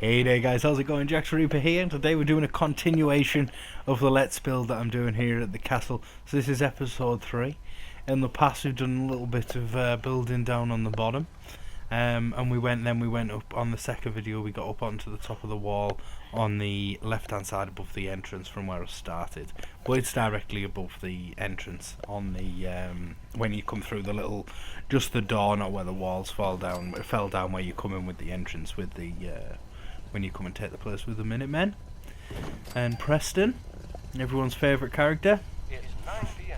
Hey there guys, how's it going? SHAREfactory here, and today we're doing a continuation of the Let's Build that I'm doing here at the castle. So this is episode 3. In the past we've done a little bit of building down on the bottom, and we went up on the second video. We got up onto the top of the wall on the left hand side above the entrance from where I started, but it's directly above the entrance on the when you come through the little, just the door, not where the walls fall down. It fell down where you come in with the entrance with the when you come and take the place with the Minutemen. And Preston, everyone's favourite character. It's 9 PM.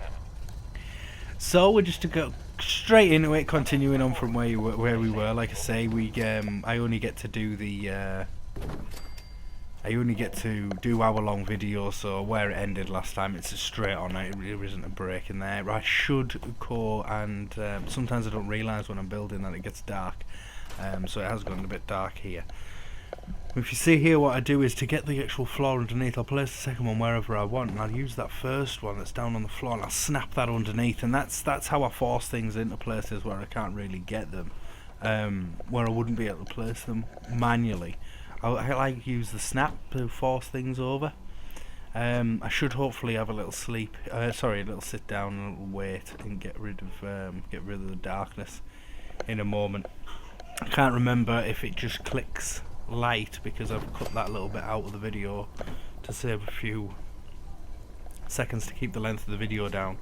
So we're just to go straight into it, continuing on from where we were. Like I say, I only get to do the hour-long videos, so where it ended last time, it's just straight on. There isn't a break in there. I should go and sometimes I don't realise when I'm building that it gets dark, so it has gone a bit dark here. If you see here, what I do is to get the actual floor underneath, I'll place the second one wherever I want, and I'll use that first one that's down on the floor and I'll snap that underneath, and that's how I force things into places where I can't really get them, where I wouldn't be able to place them manually. I like to use the snap to force things over. I should hopefully have a little a little sit down and a little wait and get rid of the darkness in a moment. I can't remember if it just clicks light because I've cut that little bit out of the video to save a few seconds to keep the length of the video down.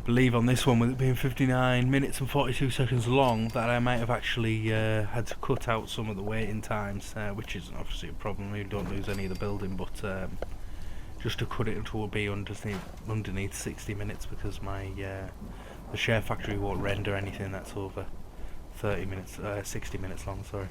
I believe on this one, with it being 59 minutes and 42 seconds long, that I might have actually had to cut out some of the waiting times, which isn't obviously a problem. You don't lose any of the building, but just to cut it until it'll be underneath 60 minutes, because my the SHAREfactory won't render anything that's over 60 minutes long, sorry.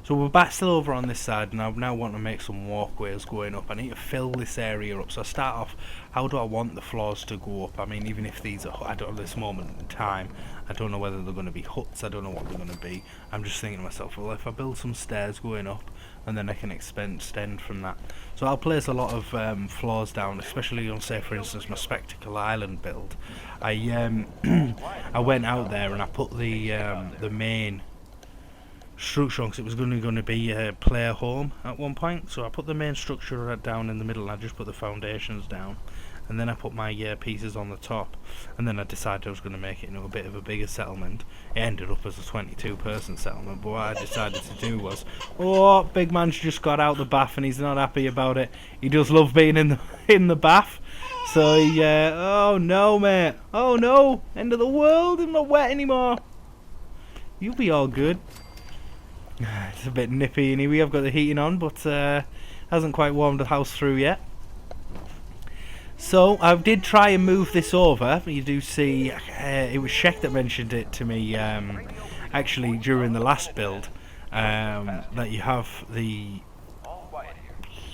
So we're back still over on this side, and I now want to make some walkways going up. I need to fill this area up. So I start off, how do I want the floors to go up? I mean, even if these are, at this moment in time, I don't know whether they're going to be huts, I don't know what they're going to be. I'm just thinking to myself, well, if I build some stairs going up, and then I can extend from that. So I'll place a lot of floors down, especially on, say for instance, my Spectacle Island build. I went out there and I put the main structure on, because it was going to be a player home at one point. So I put the main structure down in the middle, and I just put the foundations down, and then I put my pieces on the top, and then I decided I was going to make it into a bit of a bigger settlement. It ended up as a 22-person settlement, but what I decided to do was, oh, big man's just got out the bath and he's not happy about it. He does love being in the bath. So oh no mate, oh no, end of the world, I'm not wet anymore. You'll be all good. It's a bit nippy anyway. I've got the heating on, but hasn't quite warmed the house through yet. So I did try and move this over. You do see it was Sheck that mentioned it to me actually during the last build, that you have the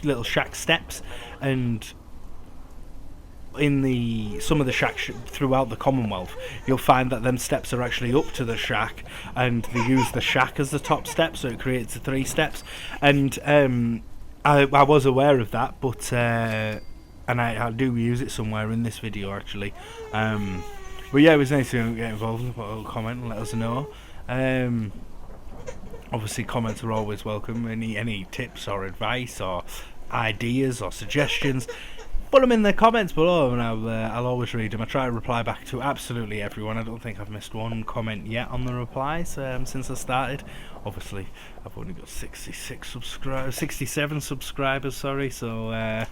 little shack steps, and in some of the shacks throughout the Commonwealth, you'll find that them steps are actually up to the shack, and they use the shack as the top step, so it creates the 3 steps. And I was aware of that, but and I do use it somewhere in this video actually. But yeah, it was nice to get involved and put a little comment and let us know. Obviously comments are always welcome. Any tips or advice or ideas or suggestions, put them in the comments below, and I'll always read them. I try to reply back to absolutely everyone. I don't think I've missed one comment yet on the replies since I started. Obviously, I've only got 67 subscribers, sorry, so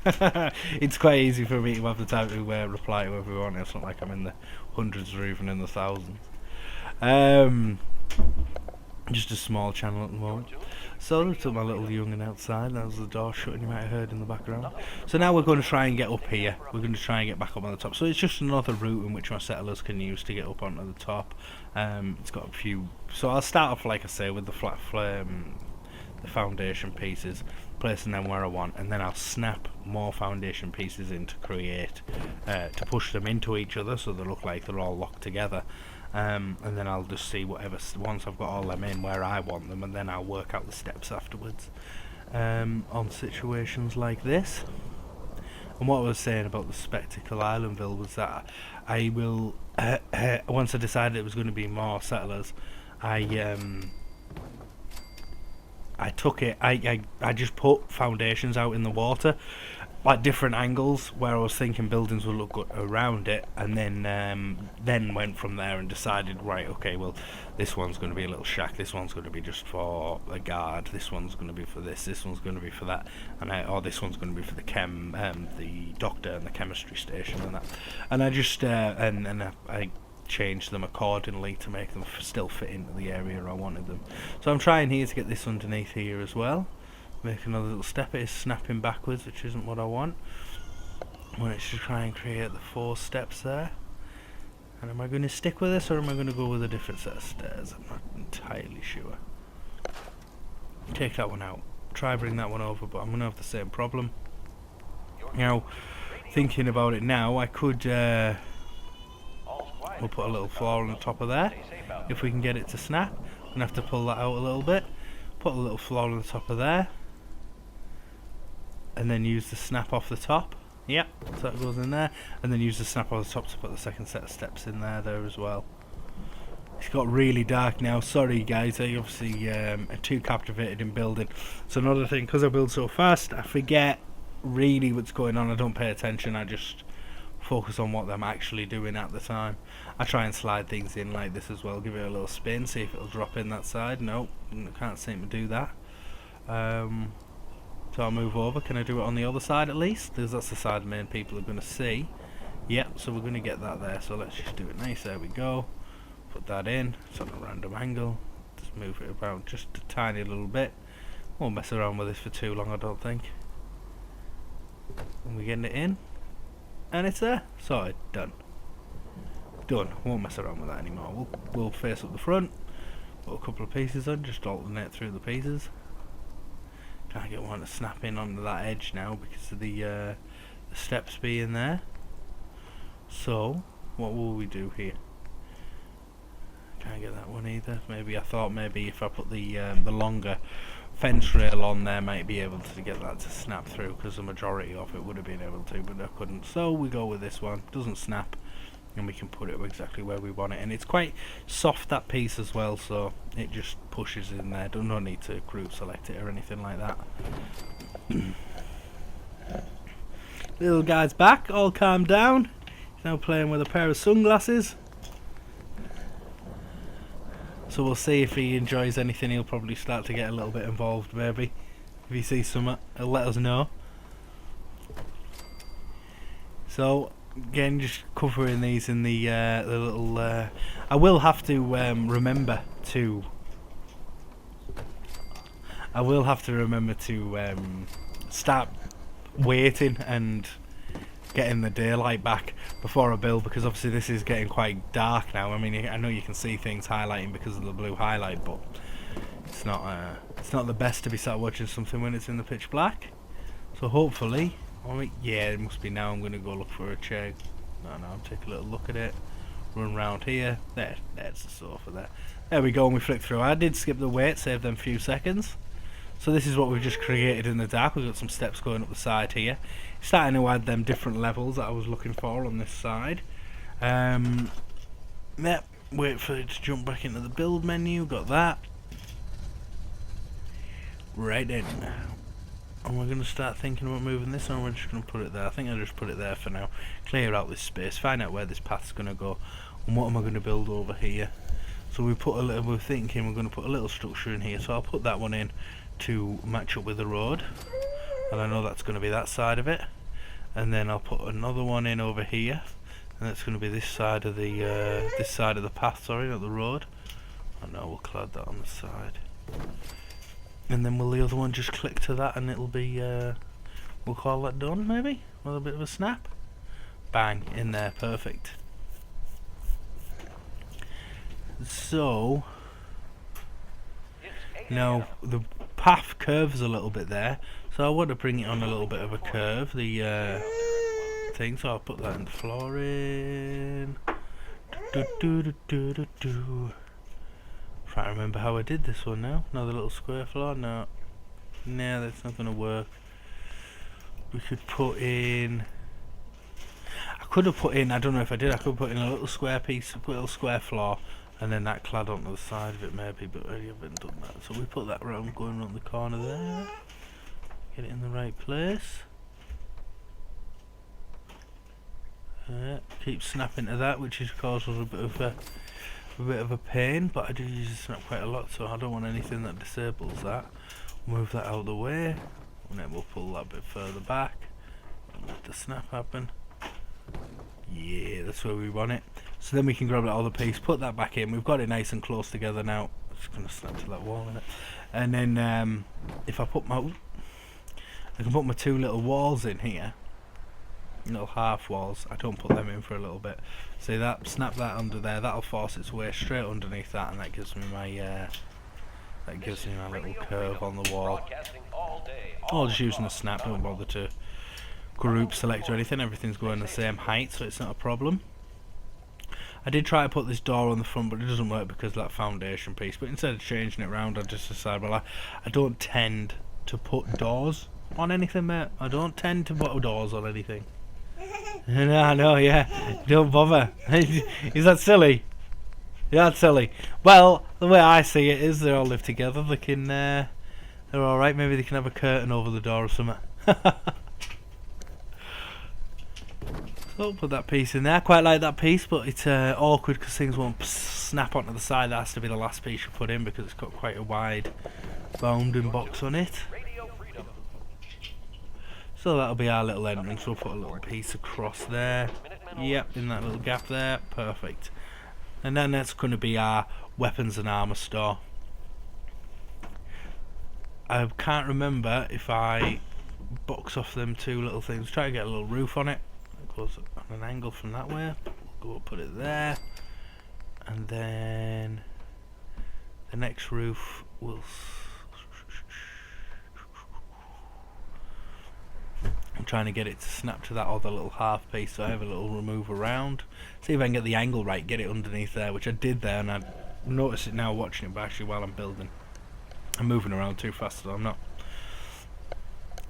it's quite easy for me to have the time to reply to everyone. It's not like I'm in the hundreds or even in the thousands. Just a small channel at the moment. So I took my little young'un outside. That was the door shutting, you might have heard in the background. So now we're going to try and get up here. We're going to try and get back up on the top. So it's just another route in which my settlers can use to get up onto the top. It's got a few. So I'll start off, like I say, with the the foundation pieces, placing them where I want, and then I'll snap more foundation pieces in to create, to push them into each other so they look like they're all locked together. And then I'll just see whatever, once I've got all them in where I want them, and then I'll work out the steps afterwards on situations like this. And what I was saying about the Spectacle Island build was that I will, once I decided it was going to be more settlers, I I took it. I just put foundations out in the water, like different angles where I was thinking buildings would look good around it, and then went from there and decided, right, okay, well, this one's going to be a little shack, this one's going to be just for a guard, this one's going to be for this one's going to be for that, and or this one's going to be for the doctor and the chemistry station and that, and I just I changed them accordingly to make them still fit into the area I wanted them. So I'm trying here to get this underneath here as well. Make another little step. It is snapping backwards, which isn't what I want. I want it to try and create the 4 steps there. And am I going to stick with this, or am I going to go with a different set of stairs? I'm not entirely sure. Take that one out. Try bring that one over, but I'm going to have the same problem. Now, thinking about it now, I could we'll put a little floor on the top of there. If we can get it to snap, I'm going to have to pull that out a little bit. Put a little floor on the top of there. And then use the snap off the top. Yep, so that goes in there. And then use the snap off the top to put the second set of steps in there as well. It's got really dark now. Sorry guys, I obviously am too captivated in building. So another thing, because I build so fast, I forget really what's going on. I don't pay attention. I just focus on what I'm actually doing at the time. I try and slide things in like this as well. Give it a little spin, see if it'll drop in that side. Nope, can't seem to do that. So I'll move over. Can I do it on the other side at least? Because that's the side the main people are going to see. Yep, so we're going to get that there. So let's just do it nice. There we go. Put that in. It's on a random angle. Just move it about just a tiny little bit. Won't mess around with this for too long, I don't think. And we're getting it in. And it's there. Sorted. Done. Done. Won't mess around with that anymore. We'll face up the front. Put a couple of pieces on. Just alternate through the pieces. Can't get one to snap in onto that edge now because of the steps being there. So, what will we do here? Can't get that one either. Maybe I thought maybe if I put the longer fence rail on there, might be able to get that to snap through, because the majority of it would have been able to, but I couldn't. So we go with this one. Doesn't snap, and we can put it exactly where we want it. And it's quite soft, that piece as well, so it just pushes in there. No need to group select it or anything like that. Little guy's back, all calmed down. He's now playing with a pair of sunglasses. So we'll see if he enjoys anything. He'll probably start to get a little bit involved, maybe. If he sees something, he'll let us know. So again, just covering these in the little. I will have to remember to. I will have to remember to start waiting and getting the daylight back before I build, because obviously this is getting quite dark now. I mean, I know you can see things highlighting because of the blue highlight, but it's not the best to be sat watching something when it's in the pitch black. So hopefully, yeah, it must be now. I'm going to go look for a chair. No, I'll take a little look at it. Run round here. There's the sofa there. There we go, and we flick through. I did skip the wait, save them few seconds. So this is what we've just created in the dark. We've got some steps going up the side here. Starting to add them different levels that I was looking for on this side. Yep, wait for it to jump back into the build menu. Got that. Right in. And we're going to start thinking about moving this, or we're just going to put it there. I think I'll just put it there for now. Clear out this space, find out where this path's going to go, and what am I going to build over here. So we're thinking we're going to put a little structure in here, so I'll put that one in to match up with the road, and I know that's going to be that side of it. And then I'll put another one in over here, and that's going to be this side of the path, sorry, not the road. I know, we'll clad that on the side. And then will the other one just click to that, and it'll be, we'll call that done, maybe? With a bit of a snap. Bang, in there, perfect. So, now the path curves a little bit there, so I want to bring it on a little bit of a curve, the thing, so I'll put that in the floor in. Trying to remember how I did this one now. Another little square floor. No, that's not going to work. We could put in. I could have put in. I don't know if I did. I could put in a little square piece, a little square floor, and then that clad onto the side of it maybe, but I haven't done that. So we put that round, going around the corner there, get it in the right place. Keep snapping to that, which is causes a bit of a pain, but I do use the snap quite a lot, so I don't want anything that disables that. Move that out of the way, and then we'll pull that a bit further back and let the snap happen. Yeah, that's where we want it. So then we can grab that other piece, put that back in. We've got it nice and close together now. I'm just going to snap to that wall in it. And then if I put I can put my two little walls in here, little half walls. I don't put them in for a little bit. See that? Snap that under there. That'll force its way straight underneath that, and that gives me my little curve on the wall. Or just using a snap. Don't bother to group select or anything. Everything's going the same height, so it's not a problem. I did try to put this door on the front, but it doesn't work because of that foundation piece. But instead of changing it around, I just decided, well, I don't tend to put doors on anything, mate. I don't tend to put doors on anything. No, yeah. Don't bother. Is that silly? Yeah, that's silly. Well, the way I see it is they all live together. They can, they're alright. Maybe they can have a curtain over the door or something. So put that piece in there. I quite like that piece, but it's awkward because things won't snap onto the side. That has to be the last piece you put in because it's got quite a wide bounding box on it. So that'll be our little entrance. We'll put a little piece across there. Yep, in that little gap there. Perfect. And then that's going to be our weapons and armour store. I can't remember if I box off them two little things. Try to get a little roof on it. It goes on an angle from that way. We'll go put it there. And then the next roof will... I'm trying to get it to snap to that other little half piece, so I have a little remove around. See if I can get the angle right, get it underneath there, which I did there, and I notice it now watching it, but actually while I'm building. I'm moving around too fast, so I'm not.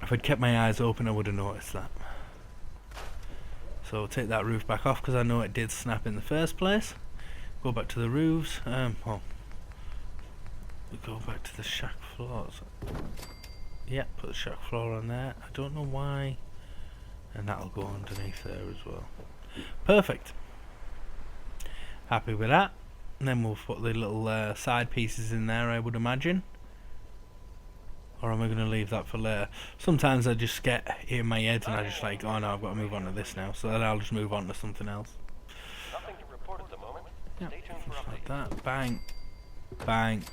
If I'd kept my eyes open, I would have noticed that. So I'll take that roof back off, because I know it did snap in the first place. Go back to the roofs. We go back to the shack floors. Yeah, put the shack floor on there. I don't know why. And that'll go underneath there as well. Perfect. Happy with that. And then we'll put the little side pieces in there, I would imagine. Or am I going to leave that for later? Sometimes I just get it in my head and I just like, oh no, I've got to move on to this now. So then I'll just move on to something else. Nothing to report at the moment. Yeah, Stay tuned for just like updates. that. Bang. Bang.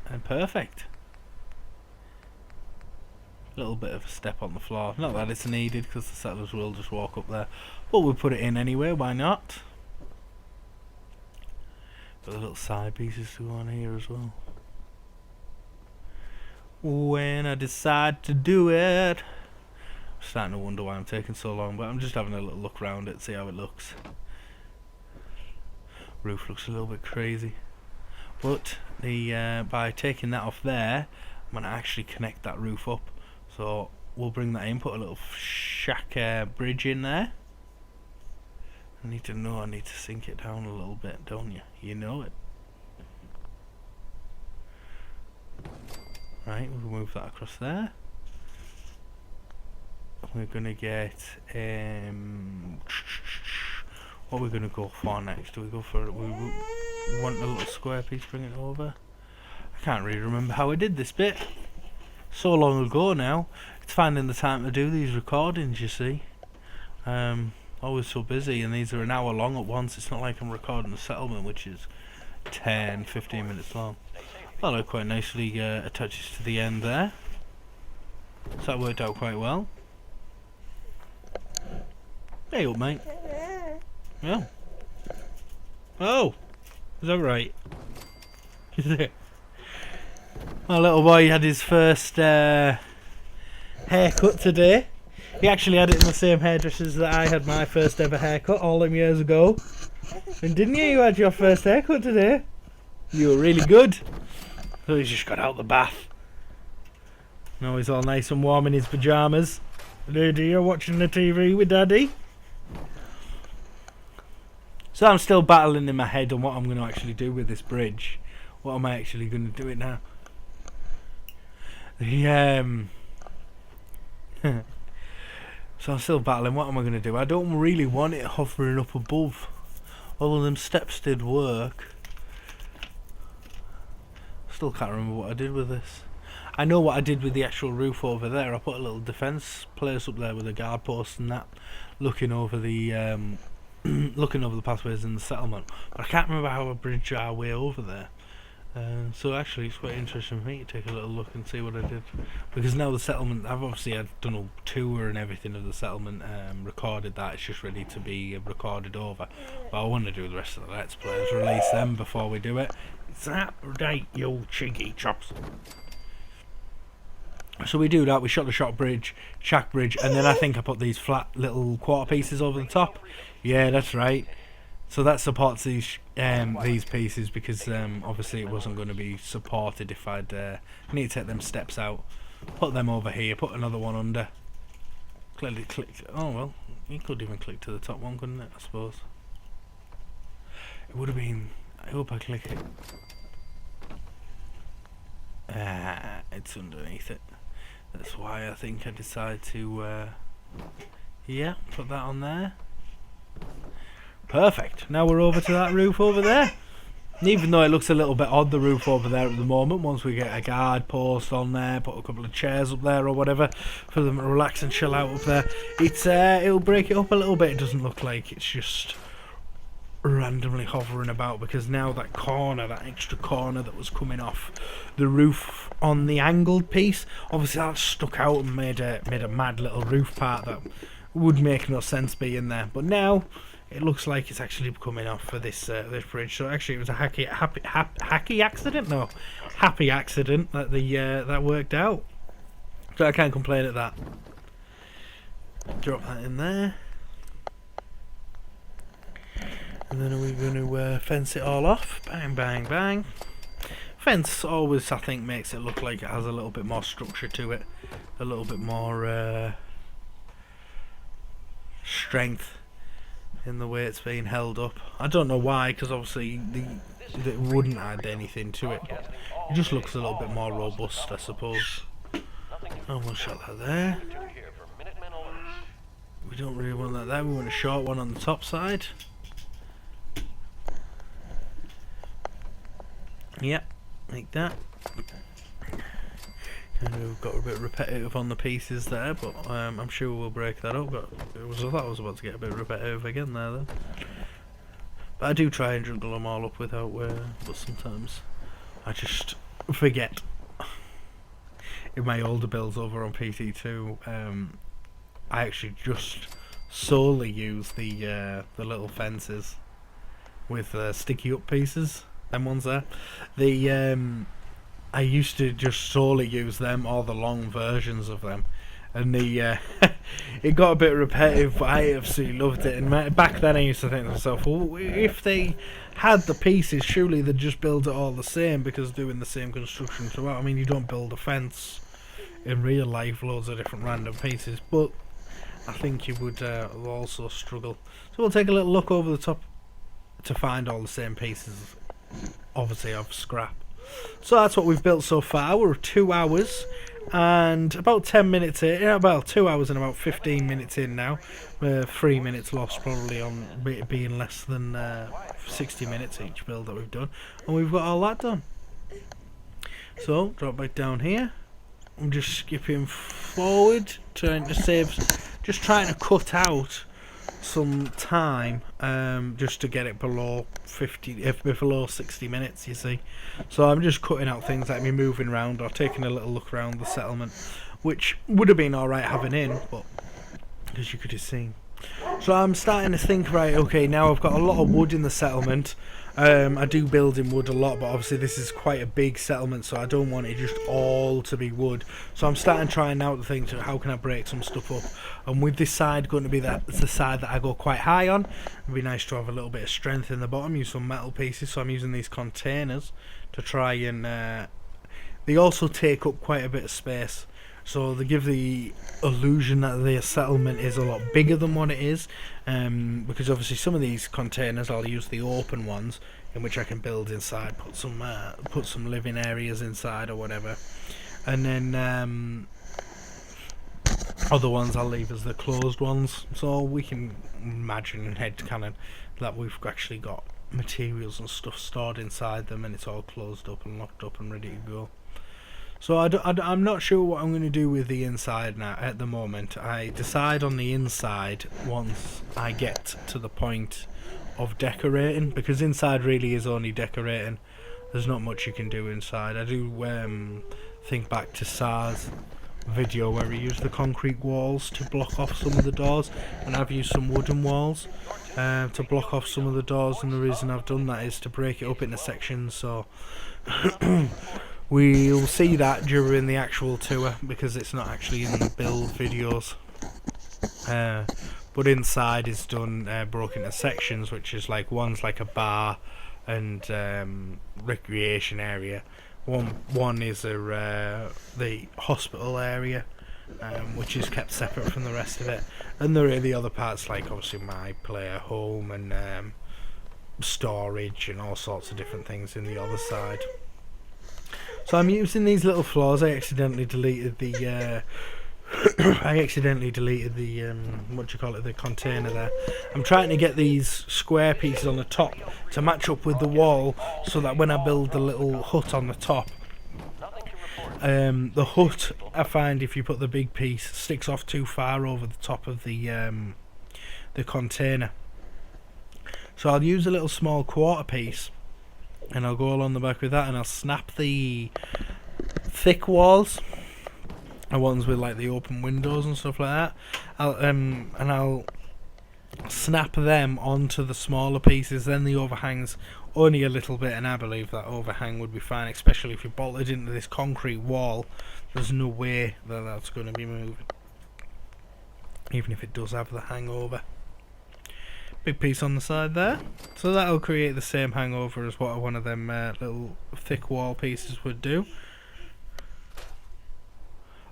And perfect. Little bit of a step on the floor. Not that it's needed because the settlers will just walk up there. But we'll put it in anyway, why not? Got the little side pieces to go on here as well. When I decide to do it. I'm starting to wonder why I'm taking so long, but I'm just having a little look around it, see how it looks. Roof looks a little bit crazy. But the by taking that off there, I'm going to actually connect that roof up. So we'll bring that in, put a little shack bridge in there. I need to sink it down a little bit, don't you? You know it. Right, we'll move that across there. We're gonna get what we're gonna go for next. Do we go for we want a little square piece, bring it over? I can't really remember how I did this bit. So long ago now. It's finding the time to do these recordings, you see. Always so busy, and these are an hour long at once. It's not like I'm recording a settlement which is 10-15 minutes long. Well, that quite nicely attaches to the end there. So that worked out quite well. Hey up, mate. Yeah. Oh, is that right? Is it? My little boy had his first haircut today. He actually had it in the same hairdressers that I had my first ever haircut all them years ago. And didn't you? You had your first haircut today. You were really good. So he's just got out the bath. Now he's all nice and warm in his pyjamas. Hello dear, watching the TV with Daddy. So I'm still battling in my head on what I'm going to actually do with this bridge. What am I actually going to do it now? So I'm still battling. What am I going to do? I don't really want it hovering up above. Although them steps did work. Still can't remember what I did with this. I know what I did with the actual roof over there. I put a little defence place up there with a guard post and that, looking over the looking over the pathways in the settlement. But I can't remember how I bridged our way over there. So actually it's quite interesting for me to take a little look and see what I did, because now the settlement, I've done a tour and everything of the settlement, recorded that. It's just ready to be recorded over, but I want to do the rest of the Let's Plays, release them before we do it. Is that right, you cheeky chops? So we do that. We shot the shack bridge, and then I think I put these flat little quarter pieces over the top. Yeah, that's right. So that supports these pieces, because obviously it wasn't going to be supported if I'd need to take them steps out. Put them over here. Put another one under. Clearly clicked. Oh well, you could even click to the top one, couldn't it? I suppose. It would have been. I hope I click it. It's underneath it. That's why I think I decided to. Yeah, put that on there. Perfect. Now we're over to that roof over there. And even though it looks a little bit odd, the roof over there at the moment, once we get a guard post on there, put a couple of chairs up there or whatever for them to relax and chill out up there, it'll break it up a little bit. It doesn't look like it's just randomly hovering about, because now that extra corner that was coming off the roof on the angled piece, obviously that stuck out and made a mad little roof part that would make no sense being there. But now it looks like it's actually coming off for this bridge. So actually, it was a happy accident. No, happy accident that that worked out. So I can't complain at that. Drop that in there, and then we're going to fence it all off. Bang, bang, bang. Fence always, I think, makes it look like it has a little bit more structure to it, a little bit more strength in the way it's being held up. I don't know why, because obviously it wouldn't add anything to it. It just looks a little bit more robust, I suppose. Oh, we'll shut that there. We don't really want that there. We want a short one on the top side. Yep, like that. Kind of got a bit repetitive on the pieces there, but I'm sure we'll break that up. But I thought I was about to get a bit repetitive again there then. But I do try and juggle them all up without but sometimes I just forget. In my older builds over on PT2, I actually just solely use the little fences with sticky up pieces. Them ones there. I used to just solely use them, or the long versions of them, and it got a bit repetitive, but I absolutely loved it. And back then I used to think to myself, well, if they had the pieces, surely they'd just build it all the same, because doing the same construction throughout. I mean, you don't build a fence in real life, loads of different random pieces, but I think you would also struggle. So we'll take a little look over the top to find all the same pieces, obviously of scrap. So that's what we've built so far. We're 2 hours and about 10 minutes in. About 2 hours and about 15 minutes in now. 3 minutes lost probably on it being less than 60 minutes each build that we've done. And we've got all that done. So drop back down here. I'm just skipping forward, trying to cut out some time just to get it below 60 minutes, you see. So I'm just cutting out things like me moving around or taking a little look around the settlement, which would have been alright having in, but as you could have seen. So I'm starting to think, right, okay, now I've got a lot of wood in the settlement. I do build in wood a lot, but obviously this is quite a big settlement, so I don't want it just all to be wood. So I'm starting trying out the things, how can I break some stuff up? And with this side going to be the side that I go quite high on, it'd be nice to have a little bit of strength in the bottom, use some metal pieces. So I'm using these containers to try and they also take up quite a bit of space. so they give the illusion that the settlement is a lot bigger than what it is, because obviously some of these containers I'll use the open ones in which I can build inside, put some living areas inside or whatever, and then other ones I'll leave as the closed ones, so we can imagine in head canon that we've actually got materials and stuff stored inside them and it's all closed up and locked up and ready to go. So I'm not sure what I'm going to do with the inside now at the moment. I decide on the inside once I get to the point of decorating, because inside really is only decorating. There's not much you can do inside. I do think back to SAR's video where he used the concrete walls to block off some of the doors, and I've used some wooden walls to block off some of the doors, and the reason I've done that is to break it up into sections, so we'll see that during the actual tour because it's not actually in the build videos, but inside is done broken into sections, which is like one's like a bar and recreation area. One is the hospital area, which is kept separate from the rest of it, and there are the other parts like obviously my player home and storage and all sorts of different things in the other side. So I'm using these little floors. I accidentally deleted the what do you call it, the container there. I'm trying to get these square pieces on the top to match up with the wall, so that when I build the little hut on the top, the hut, I find if you put the big piece, sticks off too far over the top of the container. So I'll use a little small quarter piece and I'll go along the back with that, and I'll snap the thick walls, the ones with like the open windows and stuff like that. I'll snap them onto the smaller pieces. Then the overhangs only a little bit, and I believe that overhang would be fine, especially if you bolted into this concrete wall. There's no way that that's going to be moving, even if it does have the hangover. Big piece on the side there, so that'll create the same hangover as what one of them little thick wall pieces would do.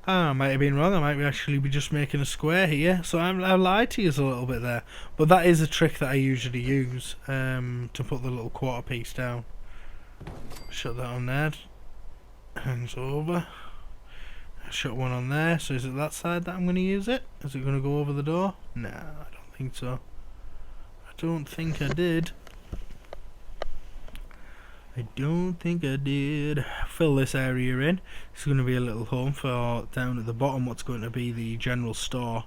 I might have been wrong. I might actually be just making a square here, so I lied to you a little bit there. But that is a trick that I usually use to put the little quarter piece down. Shut that on there. Hangs over. Shut one on there. So is it that side that I'm going to use it? Is it going to go over the door? No, I don't think so. I don't think I did. I don't think I did. Fill this area in. It's going to be a little home for down at the bottom what's going to be the general store.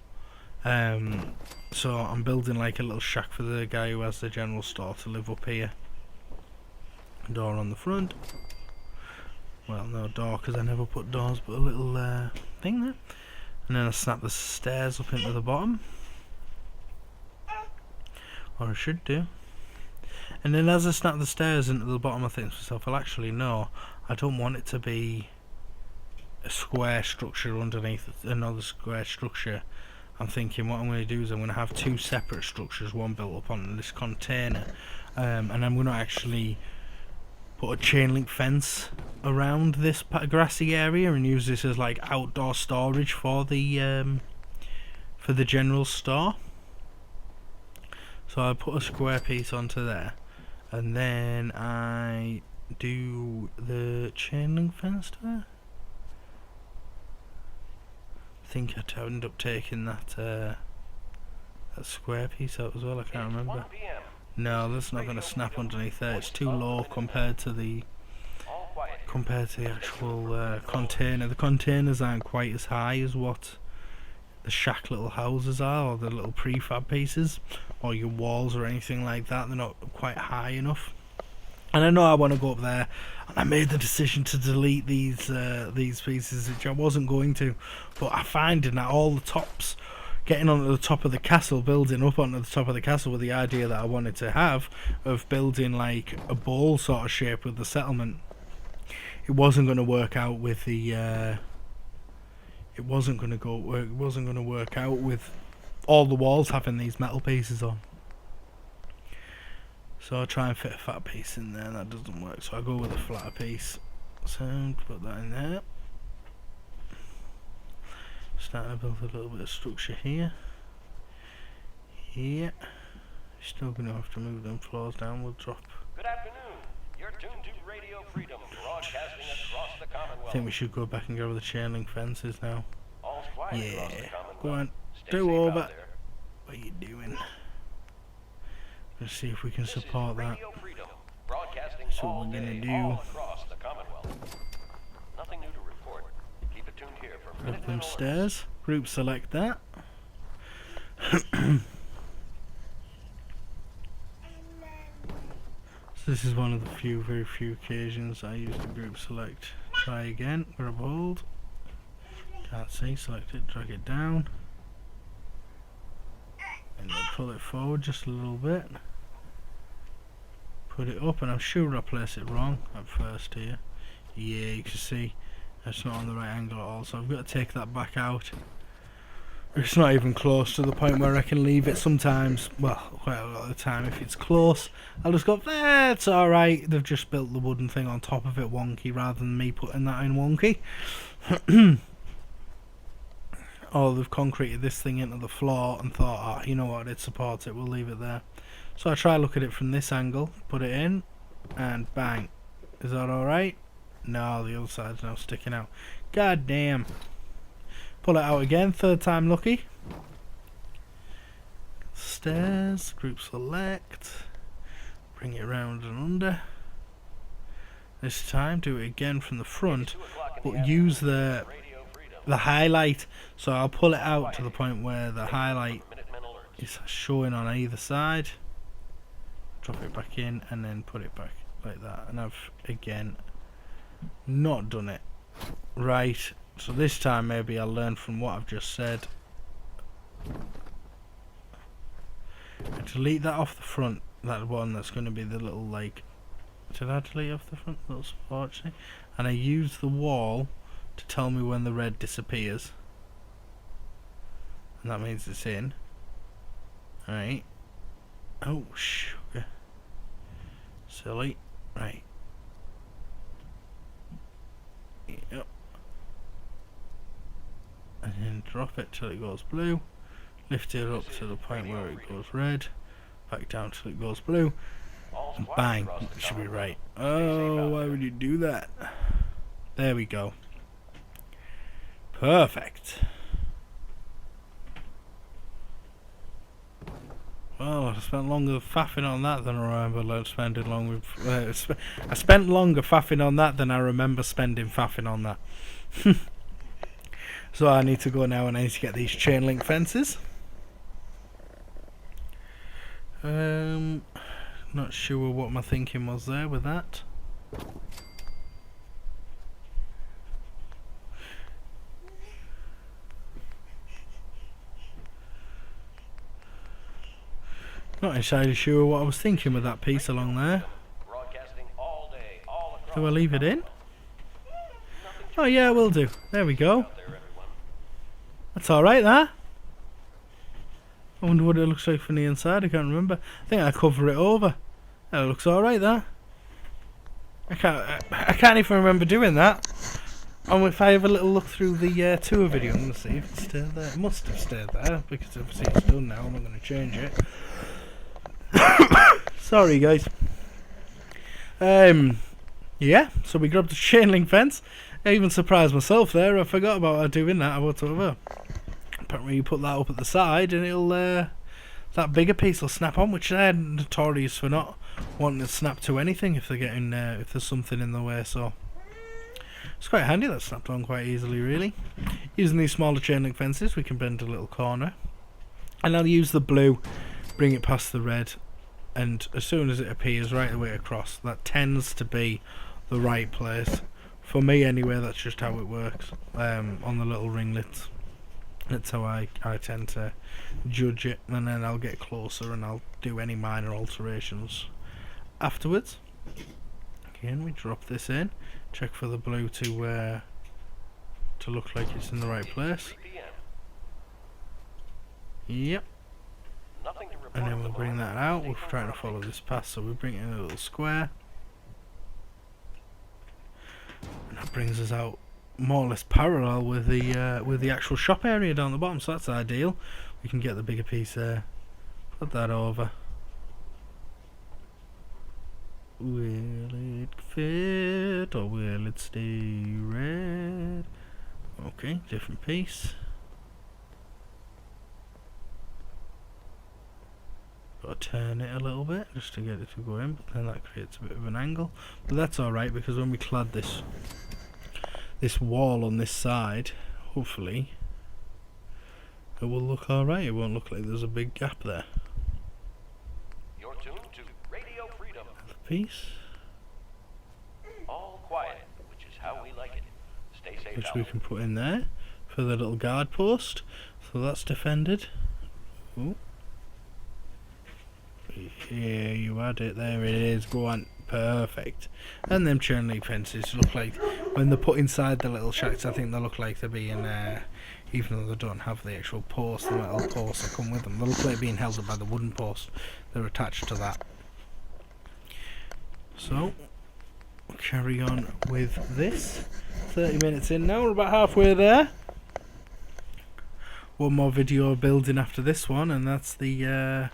So I'm building like a little shack for the guy who has the general store to live up here. Door on the front. Well, no door because I never put doors, but a little thing there. And then I snap the stairs up into the bottom. Or I should do. And then as I snap the stairs into the bottom, I think to myself, well actually no, I don't want it to be a square structure underneath another square structure. I'm thinking what I'm going to do is I'm going to have two separate structures, one built up on this container, and I'm going to actually put a chain link fence around this grassy area and use this as like outdoor storage for the general store. So I put a square piece onto there, and then I do the chain link fence to it. I think I'd end up taking that square piece out as well. I can't remember. No, that's not going to snap underneath there. It's too low compared to the actual container. The containers aren't quite as high as what the shack little houses are, or the little prefab pieces, or your walls or anything like that. They're not quite high enough. And I know I want to go up there, and I made the decision to delete these pieces, which I wasn't going to, but I finding that all the tops, getting onto the top of the castle, building up onto the top of the castle with the idea that I wanted to have of building like a bowl sort of shape with the settlement, it wasn't going to work out with the it wasn't going to work out with all the walls having these metal pieces on. So I try and fit a fat piece in there, and that doesn't work, so I go with a flatter piece. So put that in there. starting to build a little bit of structure here. Yeah. Still going to have to move them floors down. We'll drop. Good afternoon. You're tuned to Radio Freedom, broadcasting across the Commonwealth. I think we should go back and go with the chain link fences now. All's quiet across the Yeah. Commonwealth. Go on. Stay Do safe over. out there. What are you doing? Let's see if we can This is support that. Radio Freedom, broadcasting That's what all we're gonna day, do. all across the Commonwealth. Nothing new to report. Keep it tuned here for Up minute them alerts. stairs. Group select that. So this is one of the very few occasions I use the group select. Try again. Grab hold. Can't see. Select it. Drag it down. And then pull it forward just a little bit. Put it up, and I'm sure I place it wrong at first here. Yeah, you can see it's not on the right angle at all, so I've got to take that back out. It's not even close to the point where I can leave it sometimes. Well, quite a lot of the time, if it's close, I'll just go, it's alright. They've just built the wooden thing on top of it wonky rather than me putting that in wonky. Or they've concreted this thing into the floor and thought, oh, you know what, it supports it, we'll leave it there. So I try to look at it from this angle, put it in, and bang. Is that alright? No, the other side's now sticking out. God damn. Pull it out again, third time lucky. Stairs, group select. Bring it round and under. This time do it again from the front, but use the highlight. So I'll pull it out to the point where the highlight is showing on either side. Drop it back in and then put it back like that. And I've again not done it right. So this time maybe I'll learn from what I've just said. I delete that off the front, that one that's going to be the little like, did I delete off the front, little support thing? And I use the wall to tell me when the red disappears. And that means it's in. Alright. Oh, sugar. Silly. Right. Yep. And then drop it till it goes blue. Lift it up to the point where it goes red. Back down till it goes blue. And bang. It should be right. Oh, why would you do that? There we go. Perfect. Well, I spent longer faffing on that than I remember spending long with. I spent longer faffing on that than I remember spending faffing on that. So I need to go now and I need to get these chain link fences. Not sure what my thinking was there with that. Not entirely sure what I was thinking with that piece along there. Do I leave it in? Oh yeah, I will do. There we go. That's alright, that. I wonder what it looks like from the inside. I can't remember. I think I cover it over. That looks alright, that. I can't even remember doing that. And if I have a little look through the tour video, I'm going to see if it's still there. It must have stayed there, because obviously it's done now. I'm not going to change it. Sorry, guys. Yeah, so we grabbed the chain link fence. I even surprised myself there. I forgot about doing that whatsoever. Apparently you put that up at the side and it'll that bigger piece will snap on, which they're notorious for not wanting to snap to anything if they're getting if there's something in the way. So it's quite handy that snapped on quite easily, really. Using these smaller chain link fences, we can bend a little corner, and I'll use the blue, bring it past the red, and as soon as it appears right the way across, that tends to be the right place. For me anyway, that's just how it works on the little ringlets. That's how I tend to judge it, and then I'll get closer and I'll do any minor alterations afterwards. Again, we drop this in, check for the blue to look like it's in the right place. Yep. And then we'll bring that out. We're trying to follow this path, so we bring it in a little square. And that brings us out more or less parallel with the actual shop area down the bottom, so that's ideal. We can get the bigger piece there. Put that over. Will it fit or will it stay red? Okay, different piece. Got to turn it a little bit just to get it to go in, but then that creates a bit of an angle. But that's alright, because when we clad this wall on this side, hopefully it will look alright. It won't look like there's a big gap there. You're tuned to Radio Freedom. The piece, All quiet, which is how we like it. Stay safe which out we there. can put in there for the little guard post, so that's defended. Ooh. Here you had it, there it is, go on, perfect. And them chain link fences look like, when they're put inside the little shacks, I think they look like they're being, even though they don't have the actual post, the metal posts that come with them, they look like being held up by the wooden post, they're attached to that. So, carry on with this. 30 minutes in now, we're about halfway there. One more video building after this one, and that's the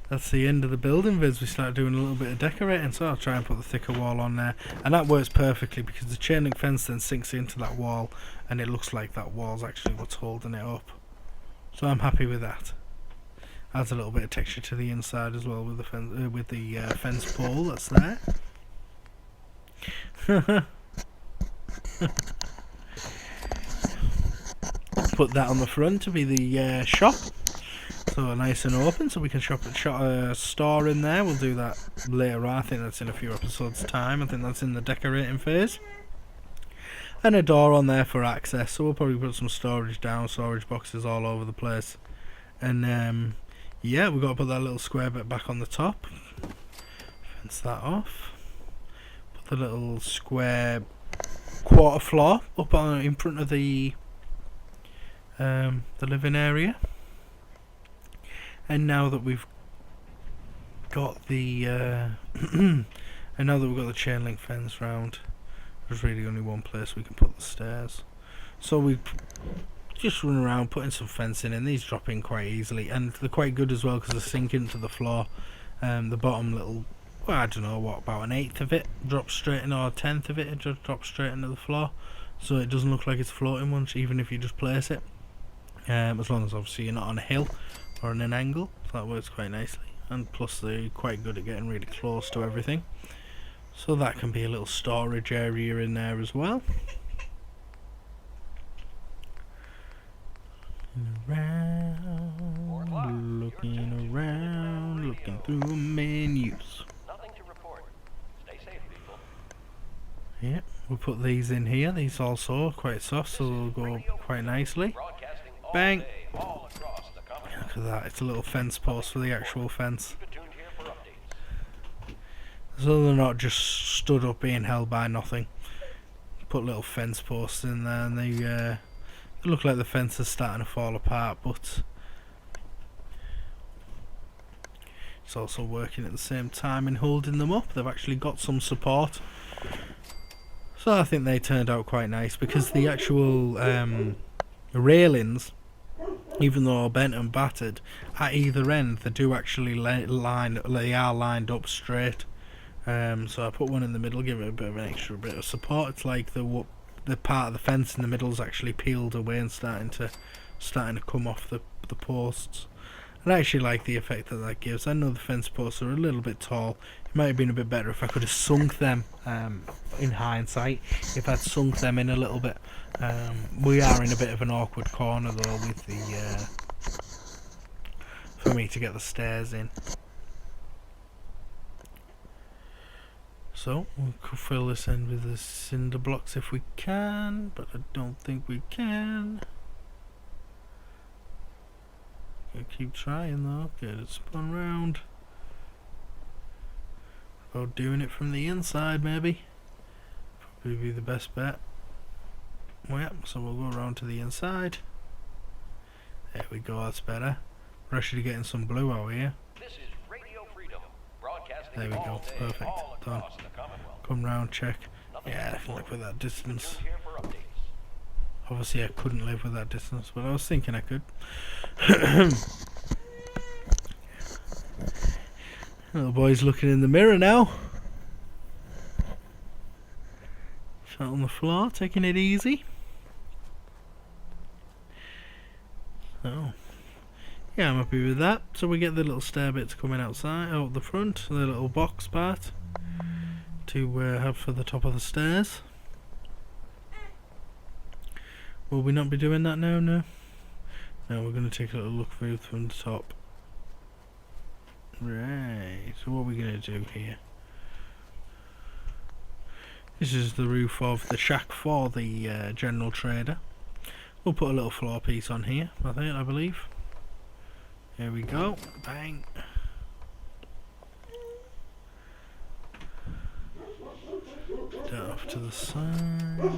end of the building vids. We start doing a little bit of decorating, so I'll try and put the thicker wall on there, and that works perfectly because the chain link fence then sinks into that wall and it looks like that wall's actually what's holding it up. So I'm happy with that. Adds a little bit of texture to the inside as well with the fence pole that's there. Put that on the front to be the shop. So nice and open, so we can shop a store in there. We'll do that later on. I think that's in a few episodes' time. I think that's in the decorating phase. And a door on there for access. So we'll probably put some storage down, storage boxes all over the place. And yeah, we've got to put that little square bit back on the top. Fence that off. Put the little square quarter floor up on in front of the living area. And now that we've got the chain link fence round, there's really only one place we can put the stairs. So we just run around putting some fencing in. These drop in quite easily, and they're quite good as well because they sink into the floor. The bottom little, well, I don't know what, about an eighth of it drops straight in, or a tenth of it just drops straight into the floor, so it doesn't look like it's floating once, even if you just place it. As long as obviously you're not on a hill or on an angle, so that works quite nicely. And plus they're quite good at getting really close to everything, so that can be a little storage area in there as well. Looking around, looking through menus. Nothing to report. Stay safe, people. Yep, we'll put these in here. These also are quite soft, so they'll go quite nicely. Broadcasting all Bang! day, all across the Commonwealth. Look at that, it's a little fence post for the actual fence. Keep it tuned here for updates. So they're not just stood up being held by nothing. Put little fence posts in there, and they look like the fence is starting to fall apart, but it's also working at the same time and holding them up. They've actually got some support, so I think they turned out quite nice, because the actual railings, even though bent and battered at either end, they do actually they are lined up straight. So I put one in the middle, give it a bit of an extra bit of support. It's like the part of the fence in the middle is actually peeled away and starting to come off the posts. And I actually like the effect that gives. I know the fence posts are a little bit tall. It might have been a bit better if I could have sunk them, in hindsight, if I'd sunk them in a little bit. We are in a bit of an awkward corner though with the for me to get the stairs in. So we could fill this in with the cinder blocks if we can, but I don't think we can. Gotta keep trying though, get it spun round. Or doing it from the inside maybe. Probably be the best bet. Well, yeah, so we'll go around to the inside. There we go, that's better. We're actually getting some blue out here. This is Radio Freedom, broadcasting There we all go, day, perfect, all done. across the Commonwealth. Come round, check. Yeah, I can live with that distance. Here for updates. Obviously I couldn't live with that distance, but I was thinking I could. Little boy's looking in the mirror now. Sat on the floor, taking it easy. So, yeah, I'm happy with that. So we get the little stair bits coming outside, out the front, the little box part to have for the top of the stairs. Will we not be doing that now? No. No, we're going to take a little look through from the top. Right, so what are we going to do here? This is the roof of the shack for the general trader. We'll put a little floor piece on here, I believe. Here we go. Bang. That off to the side.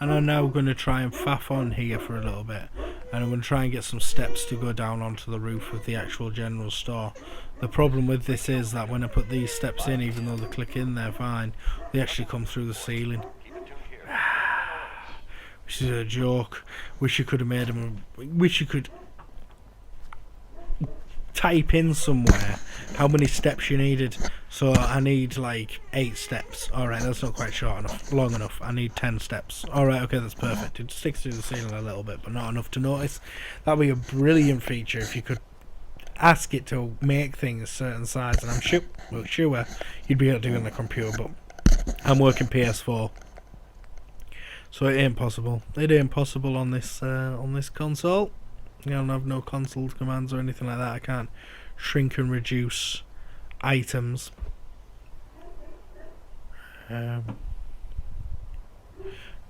And I'm now going to try and faff on here for a little bit. And I'm going to try and get some steps to go down onto the roof of the actual general store. The problem with this is that when I put these steps in, even though they click in there fine, they actually come through the ceiling. Which is a joke. Wish you could have made them. Wish you could type in somewhere how many steps you needed. So I need like 8 steps. Alright, that's not quite short enough, long enough. I need 10 steps. Alright, okay, that's perfect. It sticks to the ceiling a little bit, but not enough to notice. That'd be a brilliant feature if you could ask it to make things a certain size, and I'm sure you'd be able to do it on the computer, but I'm working PS4. So it ain't possible. It ain't possible on this console. I don't have no console commands or anything like that. I can't shrink and reduce items. I'm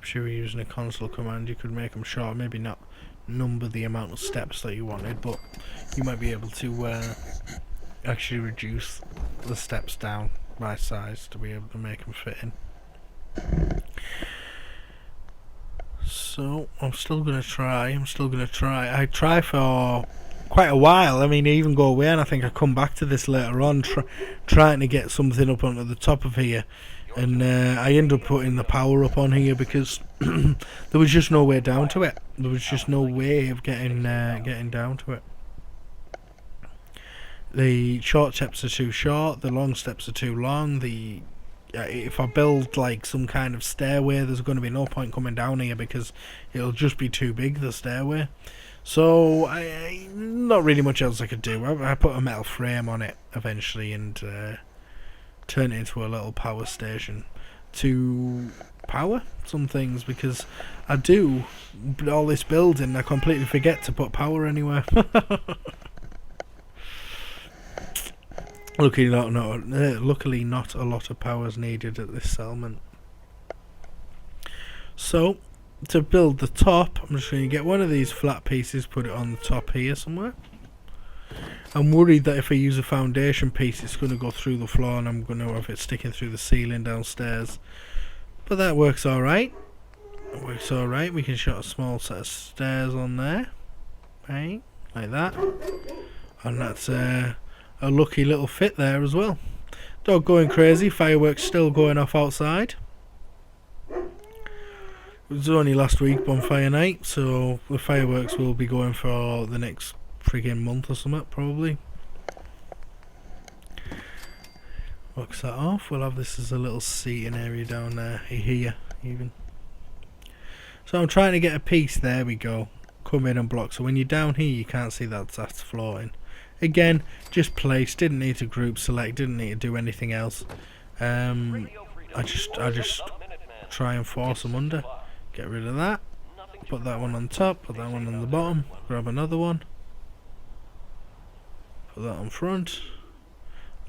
sure using a console command you could make them short. Maybe not number the amount of steps that you wanted, but you might be able to actually reduce the steps down by size to be able to make them fit in. So I'm still gonna try. I try for quite a while. I mean, I even go away, and I think I come back to this later on, trying to get something up onto the top of here, and I end up putting the power up on here because there was just no way down to it. There was just no way of getting down to it. The short steps are too short. The long steps are too long. If I build like some kind of stairway, there's going to be no point coming down here because it'll just be too big, the stairway. So not really much else I could do. I put a metal frame on it eventually and turn it into a little power station to power some things, because I do all this building, I completely forget to put power anywhere. Luckily not a lot of power is needed at this settlement. So, to build the top, I'm just going to get one of these flat pieces, put it on the top here somewhere. I'm worried that if I use a foundation piece, it's going to go through the floor and I'm going to have it sticking through the ceiling downstairs. But that works alright. It works alright. We can shut a small set of stairs on there. Right, like that. And that's a lucky little fit there as well. Dog going crazy, fireworks still going off outside. It was only last week bonfire night, so the fireworks will be going for the next friggin' month or something probably. Box that off. We'll have this as a little seating area down there, here even. So I'm trying to get a piece, there we go, come in and block, so when you're down here you can't see that's floating. Again, just place, didn't need to group select, didn't need to do anything else. I just try and force them under. Get rid of that. Put that one on top, put that one on the bottom, grab another one. Put that on front.